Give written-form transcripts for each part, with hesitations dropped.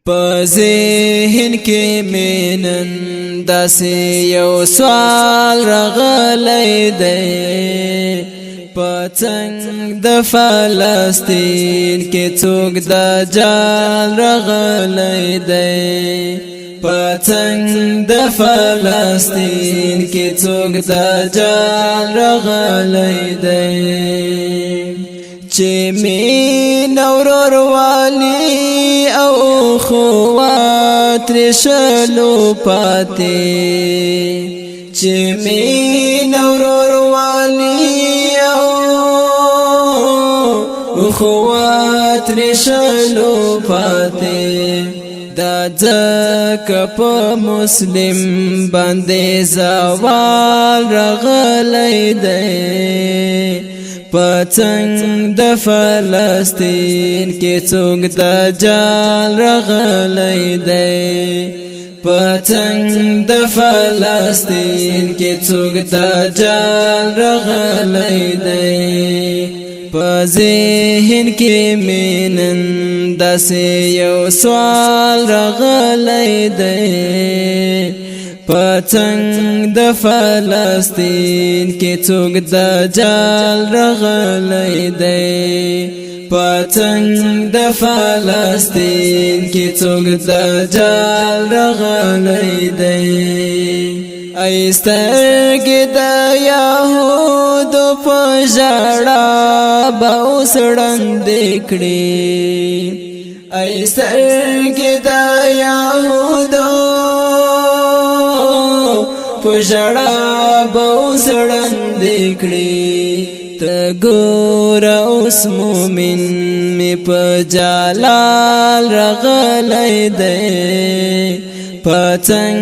په ذهن کې مینن داسې یو سوال راغلی دی پڅنګ د فلسطین کې څوک دجال راغلی دی پڅنګ د فلسطین کې څوک دجال راغلی دی چې مين وروروالی او خوات رشلو پاتې چې مين وروروالی او خوات رشلو پاتې دا ځکه په مسلم باندې زوال راغلی دی پڅنګ د فلسطین کې څوک دجال راغلی دی پڅنګ د فلسطین کې څوک دجال راغلی دی په ذهن کې مینن داسې یو سوال راغلی دی پڅنګ د فلسطین کې څوک دجال راغلی دی پڅنګ د فلسطین کې څوک دجال راغلی دی ایسترګې د یهودو په ژړا به اوس ړندې کړي ایسترګې د یهودو په ژړا به اوس ړندې کړي ته ګوره اوس مومن مې په جلال راغلی دی پڅنګ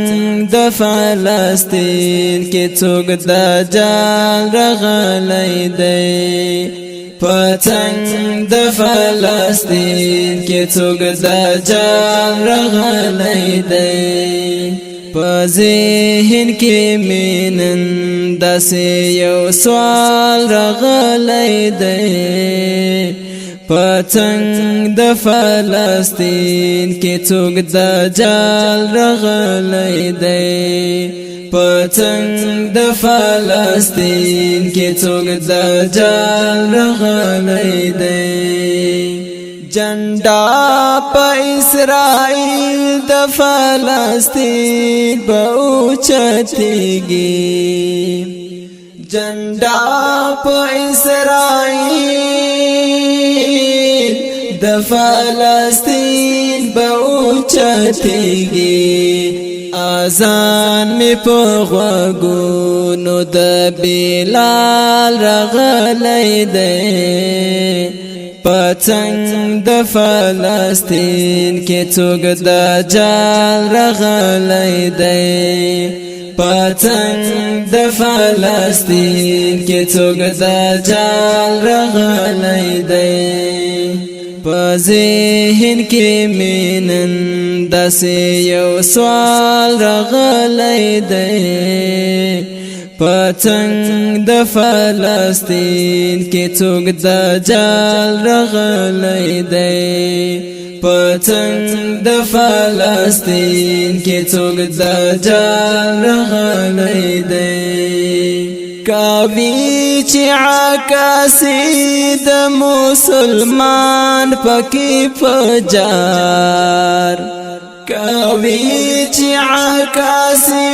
د فلسطین کې څوک دجال راغلی دی پڅنګ د فلسطین کې څوک دجال راغلی دی په ذهن کې مینن داسې یو سوال راغلی دی پڅنګ د فلسطین کې څوک دجال راغلی دی پڅنګ د فلسطین کې څوک دجال راغلی دی جنډا په اسرائیل د فلسطین به اوچتېږي جنډا په اسرائیل د فلسطین به اوچتېږي اذان می په غوږونو د بلال راغلی دی پڅنګ د فلسطین کې څوک دجال راغلی دی پڅنګ د فلسطین کې څوک دجال راغلی دی په ذهن کې مینن داسې یو سوال راغلی دی پڅنګ د فلسطین کې څوک دجال راغلی دی پڅنګ د فلسطین کې څوک دجال راغلی دی کاوی چې عکاسي د مسلمان پکې پجار کاوی چې عکاسي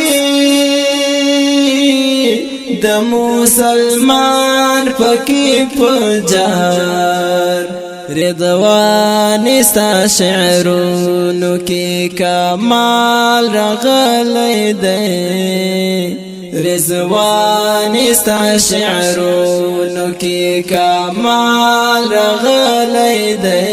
د مسلمان پکې پجار رضوان ستا شعرونو کې کمال راغلی دی رضوان ستا شعرونو کې کمال راغلی دی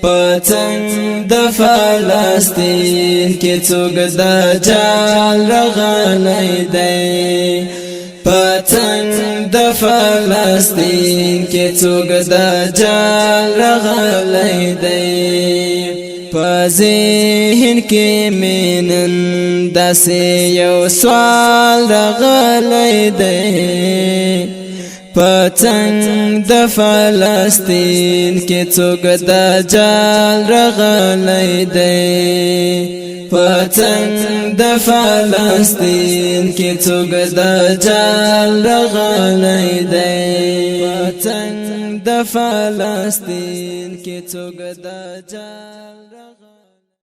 پڅنګ د فلسطین کې څوک دجال راغلی دی پڅنګ د فلسطین کې څوک دجال راغلی دی په ذهن کې مینن داسې یو سوال راغلی دی پتنگ د فلسطین کې څوک دجال رغلی دی پتنگ د فلسطین کې څوک دجال رغلی دی پتنگ د فلسطین کې څوک دجال